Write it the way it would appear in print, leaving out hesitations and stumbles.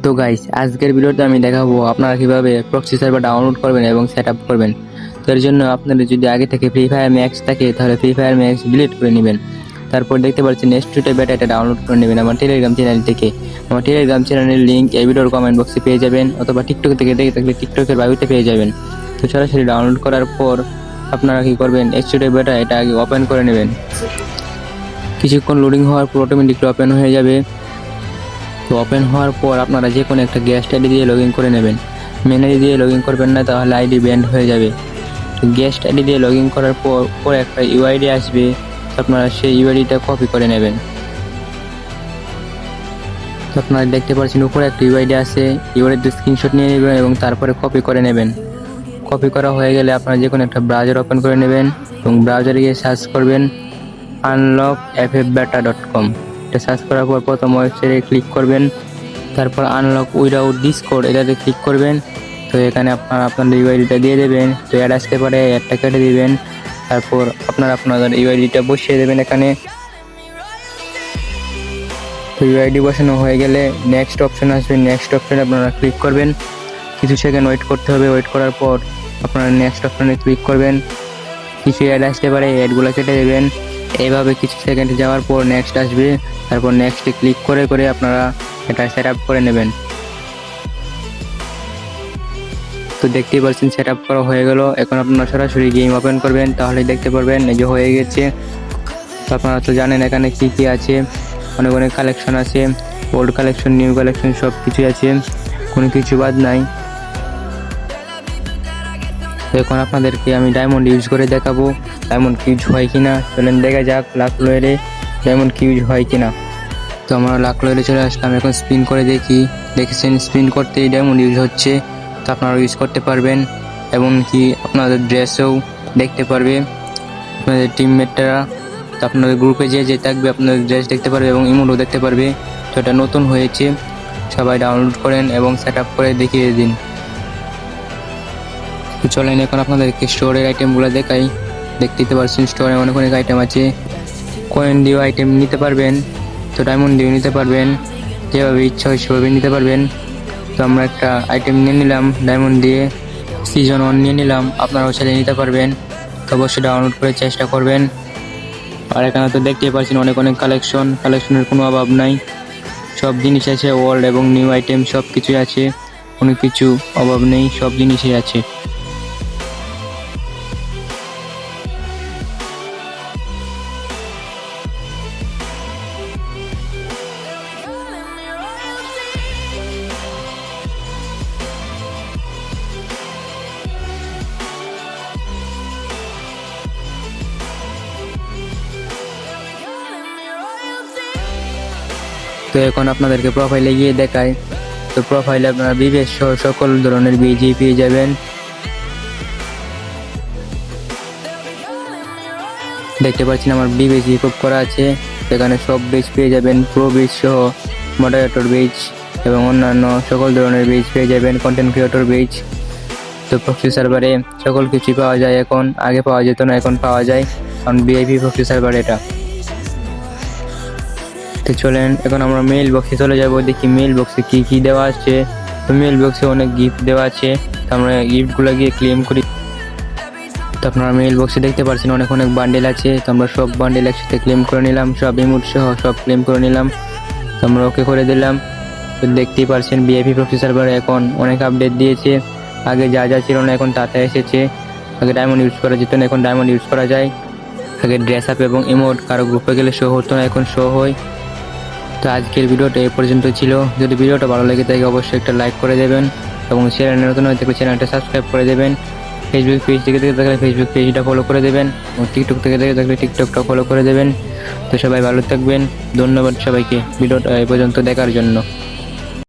তো গাইস, আজকের ভিডিওতে আমি দেখাবো আপনারা কিভাবে প্রক্সি সার্ভার ডাউনলোড করবেন এবং সেটআপ করবেন। তো এর জন্য আপনাদের যদি আগে থেকে ফ্রি ফায়ার ম্যাক্স থাকে তাহলে ফ্রি ফায়ার ম্যাক্স ডিলিট করে নেবেন। তারপর দেখতে পাচ্ছেন নেক্সট বেটা এটা ডাউনলোড করে নেবেন আমার টেলিগ্রাম চ্যানেল থেকে। আমার টেলিগ্রাম চ্যানেলের লিংক এই ভিডিওর কমেন্ট বক্সে পেয়ে যাবেন, অথবা টিকটক থেকে দেখে থাকলে টিকটকের বায়োতে পেয়ে যাবেন। তো সরাসরি ডাউনলোড করার পর আপনারা কি করবেন, নেক্সট বেটা এটা আগে ওপেন করে নেবেন। কিছুক্ষণ লোডিং হওয়ার পর অটোমেটিকলি ওপেন হয়ে যাবে। তো ওপেন হওয়ার পর আপনারা যে কোনো একটা গেস্ট আইডি দিয়ে লগ ইন করে নেবেন। মেন আইডি দিয়ে লগ ইন করবেন না, তাহলে আইডি ব্যান্ড হয়ে যাবে। তো গেস্ট আইডি দিয়ে লগ ইন করার পর একটা ইউআইডি আসবে, আপনারা সেই ইউআইডিটা কপি করে নেবেন। তো আপনারা দেখতে পাচ্ছেন উপরে একটা ইউআইডি আছে, ইউআইডির স্ক্রিনশট নিয়ে নেবেন এবং তারপরে কপি করে নেবেন। কপি করা হয়ে গেলে আপনারা যে কোনো একটা ব্রাউজার ওপেন করে নেবেন এবং ব্রাউজারে গিয়ে সার্চ করবেন unlockffbeta.com। এটা সার্চ করার পর প্রথম ওয়েবসাইটে ক্লিক করবেন, তারপর আনলক উইদাউট ডিসকোড এটাতে ক্লিক করবেন। তো এখানে আপনারা আপনাদের ইউআইডিটা দিয়ে দেবেন। তো অ্যাড আসতে পারে, অ্যাডটা কেটে দিবেন। তারপর আপনারা আপনাদের ইউআইডিটা বসিয়ে দেবেন এখানে। তো ইউআইডি বসানো হয়ে গেলে নেক্সট অপশন আসবে, নেক্সট অপশনে আপনারা ক্লিক করবেন। কিছু সেকেন্ড ওয়েট করতে হবে। ওয়েট করার পর আপনারা নেক্সট অপশনে ক্লিক করবেন। কিছু অ্যাড আসতে পারে, অ্যাডগুলো কেটে দেবেন। এইভাবে কিছু সেকেন্ড যাওয়ার পর নেক্সট আসবে, তারপর নেক্সটে ক্লিক করে করে আপনারা এটা সেট আপ করে নেবেন। তো দেখতেই পাচ্ছেন সেট আপ করা হয়ে গেল। এখন আপনারা সরাসরি গেম ওপেন করবেন, তাহলে দেখতে পারবেন এই যে হয়ে গেছে। তো আপনারা তো জানেন এখানে কি কি আছে, অনেক অনেক কালেকশন আছে, ওল্ড কালেকশন নিউ কালেকশন সব কিছু আছে, কোনো কিছু বাদ নাই। এখন আপনাদেরকে আমি ডায়মন্ড ইউজ করে দেখাবো ডায়মন্ড ইউজ হয় কিনা। চলেন দেখা যাক লাখ লয়ারে ডায়মন্ড ইউজ হয় কিনা। তো আমরা লাখ লয়ারে চলে আসলাম, এখন স্পিন করে দেখি। দেখেছেন স্পিন করতেই ডায়মন্ড ইউজ হচ্ছে। তো আপনারা ইউজ করতে পারবেন, এমনকি আপনাদের ড্রেসেও দেখতে পারবে আপনাদের টিমমেটরা। তো আপনাদের গ্রুপে যে থাকবে আপনাদের ড্রেস দেখতে পারবে এবং ইমোটও দেখতে পারবে। তো এটা নতুন হয়েছে, সবাই ডাউনলোড করেন এবং সেট আপ করে দেখিয়ে দিন। তো চলেন এখন আপনাদেরকে স্টোরের আইটেমগুলো দেখাই। দেখতে পাচ্ছেন স্টোরে অনেক অনেক আইটেম আছে। কয়েন দিয়েও আইটেম নিতে পারবেন, তো ডায়মন্ড দিয়েও নিতে পারবেন, যেভাবে ইচ্ছা হয় সেভাবে নিতে পারবেন। তো আমরা একটা আইটেম নিয়ে নিলাম ডায়মন্ড দিয়ে, সিজন 1 নিয়ে নিলাম, আপনারাও চাইলে নিতে পারবেন। তো অবশ্যই ডাউনলোড করে চেষ্টা করবেন। আর এখানে তো দেখতেই পাচ্ছেন অনেক অনেক কালেকশনের কোনো অভাব নাই। সব জিনিস আছে, ওল্ড এবং নিউ আইটেম সব কিছুই আছে, কোনো কিছু অভাব নেই, সব জিনিসই আছে। তো এখন আপনাদেরকে প্রোফাইলে গিয়ে দেখাই। তো প্রোফাইলে আপনারা বিবেশ সহ সকল ধরনের বিজি পেয়ে যাবেন। দেখতে পাচ্ছেন আমার বিবেজি খুব করা আছে, সেখানে সব বেজ পেয়ে যাবেন, প্রো বেজ সহ মডারেটর বেজ এবং অন্যান্য সকল ধরনের বেজ পেয়ে যাবেন, কন্টেন্ট ক্রিয়েটর বেজ। তো প্রক্সি সার্ভারে সকল কিছুই পাওয়া যায় এখন, আগে পাওয়া যেত না, এখন পাওয়া যায়, কারণ ভিআইপি প্রক্সি সার্ভার এটা। তো চলেন এখন আমরা মেইল বক্সে চলে যাব, দেখি মেইল বক্সে কি কি দেওয়া আছে। তো মেইল বক্সে অনেক গিফট দেওয়া আছে, তো আমরা গিফটগুলো গিয়ে ক্লেম করি। তো আপনারা মেইল বক্সে দেখতে পাচ্ছেন অনেক অনেক বান্ডেল আছে, তো আমরা সব বান্ডেল একসাথে ক্লেম করে নিলাম, সব ইমোট সহ সব ক্লেম করে নিলাম। তো আমরা ওকে করে দিলাম। তো দেখতেই পাচ্ছেন ভিআইপি প্রক্সি সার্ভারে এখন অনেক আপডেট দিয়েছে, আগে যা যা ছিল না এখন তাতে এসেছে। আগে ডায়মন্ড ইউজ করা যেত না, এখন ডায়মন্ড ইউজ করা যায়। আগে ড্রেস আপ এবং ইমোট কারো গ্রুপে গেলে শো হতো না, এখন শো হয়। তো আজকের ভিডিওটা এই পর্যন্ত ছিল। যদি ভিডিওটা ভালো লাগে থাকে অবশ্যই একটা লাইক করে দেবেন এবং চ্যানেলে নতুন হয়ে থাকলে চ্যানেলটা সাবস্ক্রাইব করে দেবেন। ফেসবুক পেজ থেকে থাকলে ফেসবুক পেজটা ফলো করে দেবেন এবং টিকটক থেকে থাকলে টিকটকটা ফলো করে দেবেন। তো সবাই ভালো থাকবেন, ধন্যবাদ সবাইকে ভিডিওটা এই পর্যন্ত দেখার জন্য।